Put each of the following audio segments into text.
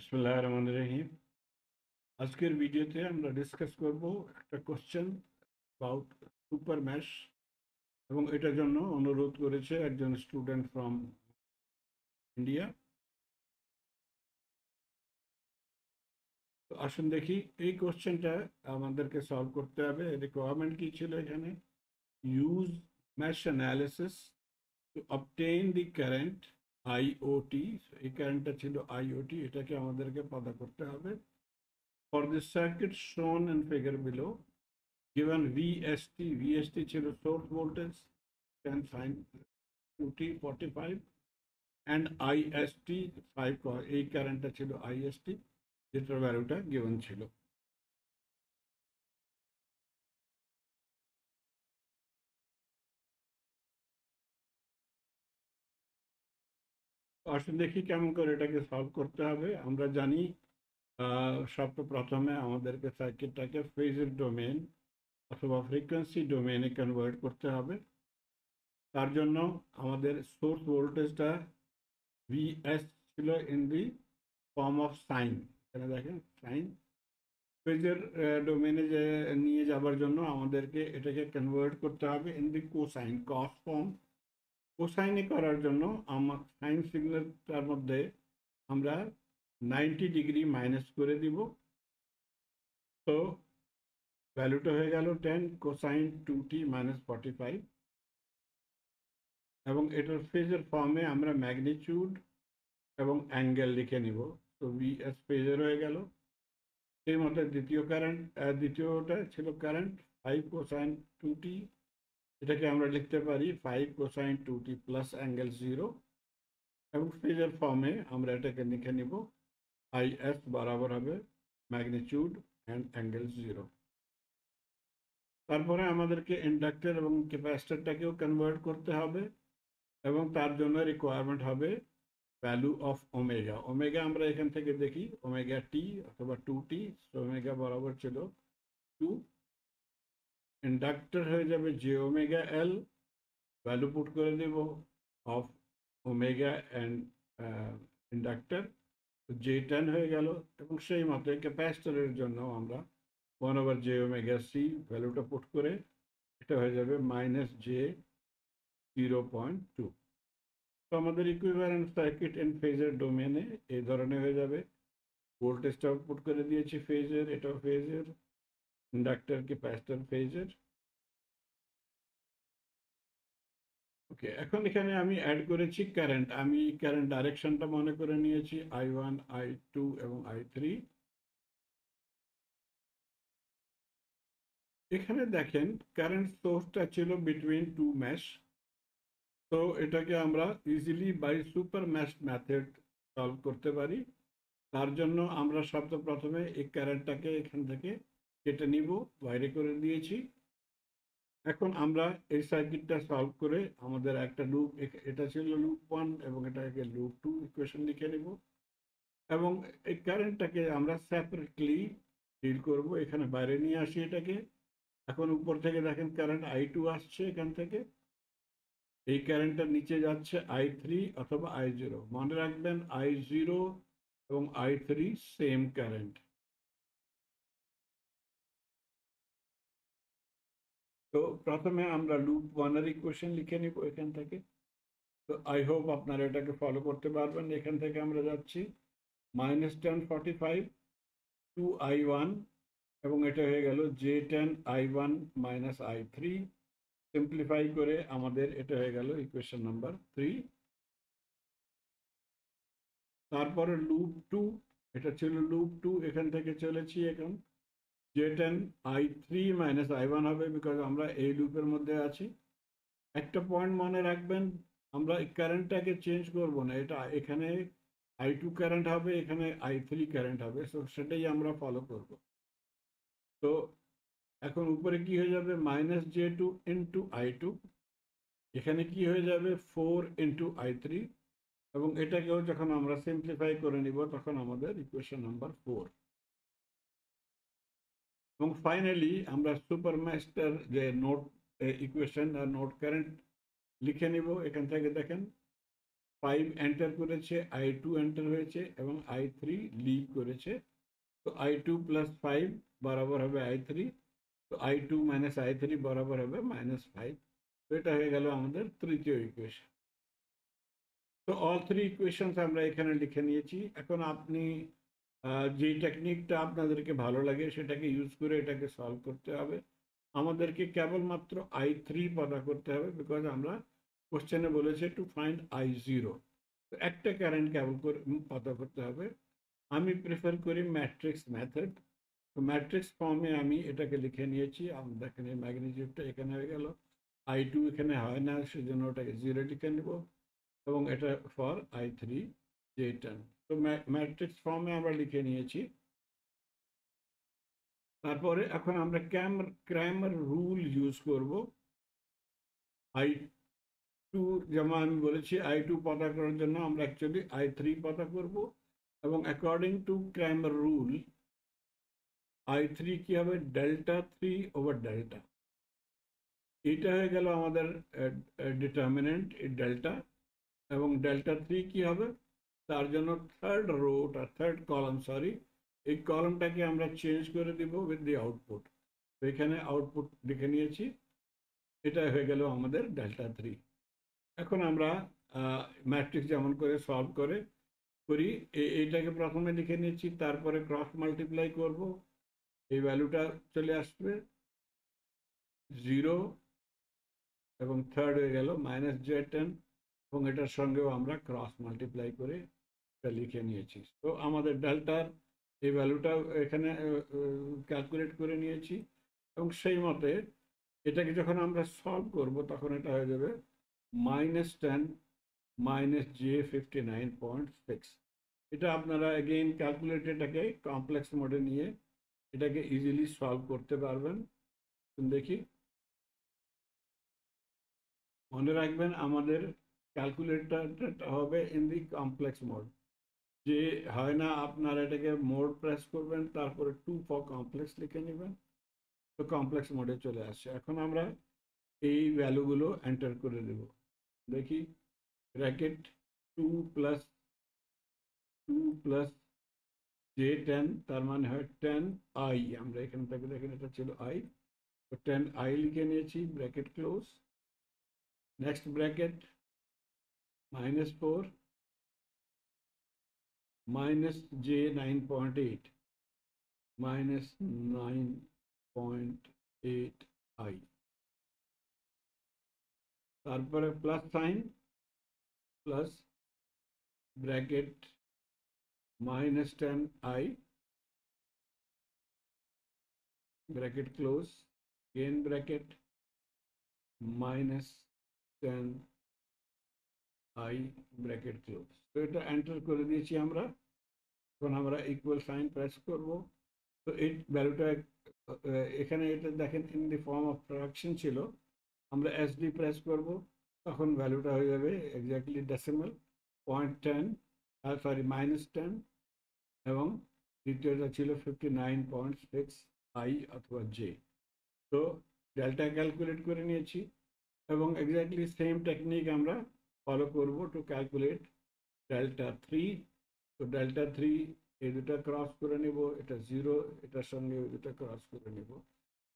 বিসমিল্লাহির রহমানির রহিম। আজকের ভিডিওতে আমরা ডিসকাস করব একটা কোশ্চেন অ্যাবাউট সুপার ম্যাশ, এবং এটার জন্য অনুরোধ করেছে একজন স্টুডেন্ট ফ্রম ইন্ডিয়া। তো আসুন দেখি এই কোশ্চেনটা আমাদেরকে সলভ করতে হবে। রিকোয়ারমেন্ট কি ছিল এখানে? Use mash analysis two obtain the current IoT. এই কারেন্টটা ছিল আইওটি, এটাকে আমাদেরকে পদা করতে হবে। ফর দিস সার্কিট শোন in figure below, given VST ছিল source voltage 10 sin 2t 45, and IST 5 এই কারেন্টটা ছিল IST, যেটার ভ্যালুটা given ছিল। আসলে দেখি কেমন করে এটাকে সলভ করতে হবে। আমরা জানি সর্বপ্রথমে আমাদেরকে সার্কিটটাকে ফেজের ডোমেন অথবা ফ্রিকোয়েন্সি ডোমেনে কনভার্ট করতে হবে। তার জন্য আমাদের সোর্স ভোল্টেজটা VS ছিল in the form of sign. এখানে দেখেন সাইন। ফেজের ডোমেনে যে নিয়ে যাবার জন্য আমাদেরকে এটাকে কনভার্ট করতে হবে in the cosine cos form. কোসাইনে করার জন্য আমার সাইন সিগন্যালটার মধ্যে আমরা 90 ডিগ্রি মাইনাস করে দিব। তো ভ্যালুটা হয়ে গেল 10 কোসাইন 2t মাইনাস 45, এবং এটার ফেজের ফর্মে আমরা ম্যাগনিটিউড এবং অ্যাঙ্গেল লিখে নিব। তো VS ফেজের হয়ে গেল। সেই মতো দ্বিতীয়টা ছিল কারেন্ট 5 কোসাইন 2t। এটাকে আমরা লিখতে পারি 5 কোসাইন 2t প্লাস অ্যাঙ্গেল 0, এবং ফেজের ফর্মে আমরা এটাকে লিখে নিব IS বরাবর হবে ম্যাগনিটিউড অ্যান্ড অ্যাঙ্গেল 0। তারপরে আমাদেরকে ইন্ডাক্টর এবং ক্যাপাসিটরটাকেও কনভার্ট করতে হবে, এবং তার জন্য রিকোয়ারমেন্ট হবে ভ্যালু অফ ওমেগা। ওমেগা আমরা এখান থেকে দেখি ওমেগা টি অথবা 2t। ওমেগা বরাবর ছিল 2। ইন্ডাক্টর হয়ে যাবে J omega L, value put করে দেব of omega and inductor, J10 হয়ে গেল। এবং সেই মতো ক্যাপাসিটরের জন্য আমরা 1/j⍵c ভ্যালুটা পুট করে এটা হয়ে যাবে -j0.2। তো আমাদের ইকুইভ্যালেন্ট সার্কিট ইন ফেজের ডোমেনে এই ধরনের হয়ে যাবে। ভোল্টেজটাও পুট করে দিয়েছি ফেজের, এটাও ফেজের, ইন্ডাক্টর ক্যাপাসিটর ফেজের। ওকে, এখন এখানে আমি অ্যাড করেছি কারেন্ট। আমি কারেন্ট ডাইরেকশনটা মনে করে নিয়েছি I1, I2 এবং I3। এখানে দেখেন কারেন্ট সোর্সটা ছিল বিটুইন টু ম্যাশ। তো এটাকে আমরা easily by super mash method solve করতে পারি। তার জন্য আমরা সর্বপ্রথমে এই কারেন্টটাকে এখান থেকে কেটে নিব, বাইরে করে দিয়েছি। এখন আমরা এই সার্কিটটা সলভ করে আমাদের একটা লুপ, এটা ছিল লুপ 1 এবং এটাকে লুপ 2 ইকুয়েশন লিখে নেব, এবং এই কারেন্টটাকে আমরা সেপারেটলি ডিল করব। এখানে বাইরে নিয়ে আসি এটাকে। এখন উপর থেকে দেখেন কারেন্ট I2 আসছে এখান থেকে, এই কারেন্টটা নিচে যাচ্ছে I3 অথবা I0। মনে রাখবেন I0 এবং I3 সেম কারেন্ট। তো প্রথমে আমরা লুপ 1 এর ইকুয়েশন লিখে নিব এখান থেকে। তো আই হোপ আপনারা এটাকে ফলো করতে পারবেন। এখান থেকে আমরা যাচ্ছি -1045 টু I1, এবং এটা হয়ে গেল J10 I1 minus I3। Simplify করে আমাদের এটা হয়ে গেল ইকুয়েশন নাম্বার 3। তারপরে লুপ 2, এটা ছিল লুপ 2, এখান থেকে চলেছি এখন J10 I3 মাইনাস I1 হবে, বিকজ আমরা এই লুপের মধ্যে আছি। একটা পয়েন্ট মনে রাখবেন, আমরা এই কারেন্টটাকে চেঞ্জ করব না, এটা এখানে I2 কারেন্ট হবে, এখানে I3 কারেন্ট হবে, সো সেটাই আমরা ফলো করব। তো এখন উপরে কি হয়ে যাবে -J2 ইন্টু I2, এখানে কি হয়ে যাবে 4 ইন্টু I3, এবং এটাকেও যখন আমরা সিম্পলিফাই করে নিব তখন আমাদের ইকুয়েশন নাম্বার 4। এবং ফাইনালি আমরা সুপার ম্যাশটার যে নোট ইকুয়েশন আর নোট কারেন্ট লিখে নিব। এখান থেকে দেখেন 5 এন্টার করেছে, I2 এন্টার হয়েছে এবং I3 লিভ করেছে। তো I2 প্লাস 5 বরাবর হবে I3, তো I2 মাইনাস I3 বরাবর হবে -5। তো এটা হয়ে গেল আমাদের তৃতীয় ইকুয়েশন। তো অল থ্রি ইকুয়েশনস আমরা এখানে লিখে নিয়েছি। এখন আপনি যে টেকনিকটা আপনাদেরকে ভালো লাগে সেটাকে ইউজ করে এটাকে সলভ করতে হবে। আমাদেরকে কেবলমাত্র I3 পতা করতে হবে, বিকজ আমরা কোশ্চেনে বলেছে টু ফাইন্ড I0। তো একটা কারেন্ট কেবল করে পতা করতে হবে। আমি প্রেফার করি ম্যাট্রিক্স মেথড। তো ম্যাট্রিক্স ফর্মে আমি এটাকে লিখে নিয়েছি। আমরা এখানে ম্যাগনিটিউডটা এখানে হয়ে গেল, I2 এখানে হয় না সেজন্য ওটাকে 0 লিখে নেব, এবং এটা ফর I3 J10। তো ম্যাট্রিক্স ফর্মে আমরা লিখে নিয়েছি। তারপরে এখন আমরা ক্র্যামার রুল ইউজ করব। I2 যেমন আমি বলেছি I2 পতা করার জন্য আমরা অ্যাকচুয়ালি I3 পতা করব, এবং according to Cramer rule I3 কি হবে, ডেল্টা 3 ওভার ডেল্টা। এটা হয়ে গেল আমাদের ডিটারমিনেন্ট ডেল্টা, এবং ডেল্টা 3 কি হবে, তার জন্য third rota third column sorry এই কলামটাকে আমরা চেঞ্জ করে দিব উইথ দি আউটপুট। তো এখানে আউটপুট লিখে নিয়েছি, এটা হয়ে গেল আমাদের ডেল্টা 3। এখন আমরা ম্যাট্রিক্স যেমন করে সলভ করি, এইটাকে প্রথমে লিখে নিয়েছি, তারপরে ক্রস মাল্টিপ্লাই করব, এই ভ্যালুটা চলে আসবে 0, এবং থার্ড হয়ে গেল -J10, এবং এটার সঙ্গেও আমরা ক্রস মাল্টিপ্লাই করে এটা লিখে নিয়েছি। তো আমাদের ডেল্টার এই ভ্যালুটা এখানে ক্যালকুলেট করে নিয়েছি, এবং সেই মতে এটাকে যখন আমরা সলভ করব তখন এটা হয়ে যাবে -10 -J59.6। এটা আপনারা এগেইন ক্যালকুলেটরটাকে কমপ্লেক্স মোডে নিয়ে এটাকে ইজিলি সলভ করতে পারবেন। দেখি, মনে রাখবেন আমাদের ক্যালকুলেটরটা হবে ইন দি কমপ্লেক্স মোড। যে হয় না আপনার এটাকে মোড প্রেস করবেন, তারপরে 2 ফর কমপ্লেক্স লিখে নেবেন, তো কমপ্লেক্স মোডে চলে আসছে। এখন আমরা এই ভ্যালুগুলো এন্টার করে দেব। দেখি, ব্র্যাকেট 2 প্লাস J10, তার মানে হয় 10i। আমরা এখান থেকে দেখেন এটা ছিল i, তো 10i লিখে নিয়েছি, bracket close. Next bracket -4 -J9.8 -9.8i, তারপরে plus sign, plus bracket -10i, bracket close, again bracket -10i, bracket close. তো এটা এন্টার করে দিয়েছি আমরা। এখন আমরা ইকুয়াল সাইন প্রেস করব। তো এই ভ্যালুটা এখানে এটা দেখেন in the form of fraction ছিল, আমরা SD প্রেস করব, তখন ভ্যালুটা হয়ে যাবে এক্স্যাক্টলি ডেসিমাল 0.10, সরি -10, এবং দ্বিতীয়টা ছিল 59.6i অথবা J। তো ডেল্টা ক্যালকুলেট করে নিয়েছি, এবং এক্স্যাক্টলি সেম টেকনিক আমরা ফলো করব টু ক্যালকুলেট ডেল্টা 3। তো ডেল্টা 3 এই দুটো ক্রস করে নেব, এটা 0, এটার সঙ্গে ওই দুটো ক্রস করে নেব,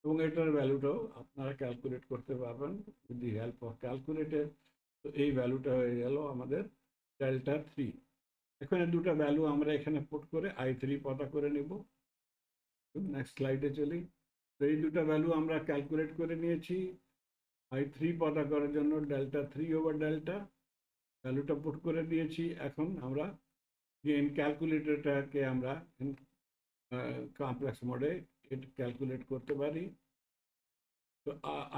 এবং এটার ভ্যালুটাও আপনারা ক্যালকুলেট করতে পারবেন with the help of calculator. তো এই ভ্যালুটা হয়ে গেল আমাদের ডেল্টা 3। এখন এই দুটো ভ্যালু আমরা এখানে পুট করে I3 পতা করে নেব। নেক্সট স্লাইডে চলি। তো এই দুটো ভ্যালু আমরা ক্যালকুলেট করে নিয়েছি। I3 পতা করার জন্য ডেল্টা 3 ওভার ডেল্টা ভ্যালুটা পুট করে দিয়েছি। এখন আমরা গেইন ক্যালকুলেটরটাকে আমরা কমপ্লেক্স মোডে ক্যালকুলেট করতে পারি। তো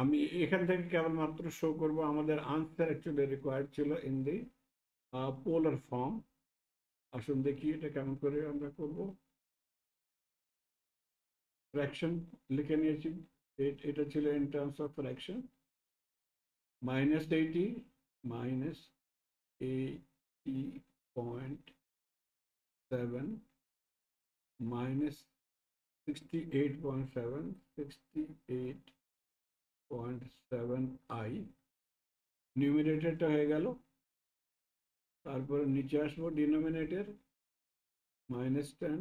আমি এখান থেকে কেবলমাত্র শো করব আমাদের আনসার অ্যাকচুয়ালি রিকোয়ার্ড ছিল ইন দি পোলার ফর্ম। আসুন দেখি এটা কেমন করে আমরা করব। ফ্র্যাকশন লিখে নিয়েছি, এটা ছিল in terms of fraction, -80 -80.7 -68.7 68.7i। নিউমিনেটরটা হয়ে গেল তারপরে নিচে আসবো ডিনোমিনেটর -10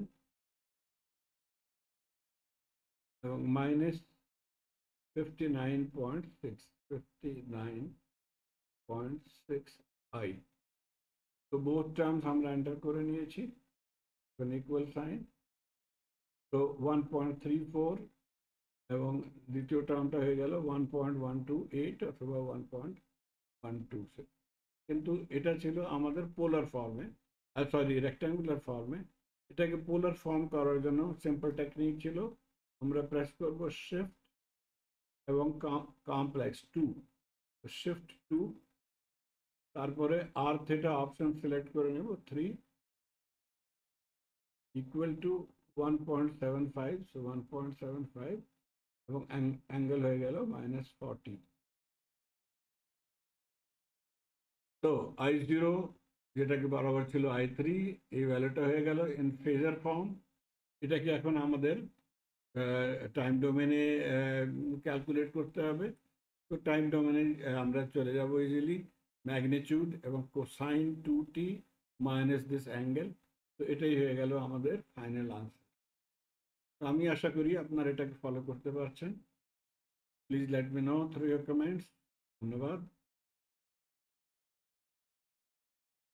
এবং -59.6 তো বোথ টার্মস আমরা এন্টার করে নিয়েছি, ইকুয়াল সাইন। তো 1.34 এবং দ্বিতীয় টার্মটা হয়ে গেল 1.128 অথবা 1.126, কিন্তু এটা ছিল আমাদের পোলার ফর্মে, সরি রেক্ট্যাঙ্গুলার ফর্মে। এটাকে পোলার ফর্ম করার জন্য সিম্পল টেকনিক ছিল, আমরা প্রেস করব শিফট এবং কমপ্লেক্স 2, শিফট 2, তারপরে আর থিটা অপশন সিলেক্ট করে নেব 3 ইকুয়াল টু 1.75, সো 1.75 এবং অ্যাঙ্গেল হয়ে গেল -40। তো I0 যেটাকে বরাবর ছিল I3, এই ভ্যালুটা হয়ে গেল ইন ফেজার ফর্ম। এটাকে এখন আমাদের টাইম ডোমেনে ক্যালকুলেট করতে হবে। তো টাইম ডোমেনে আমরা চলে যাব ইজিলি, ম্যাগনিটিউড এবং cosine 2t minus this angle. তো এটাই হয়ে গেল আমাদের ফাইনাল আনসার। আমি আশা করি আপনারা এটাকে ফলো করতে পারছেন। Please let me no through your comments. ধন্যবাদ।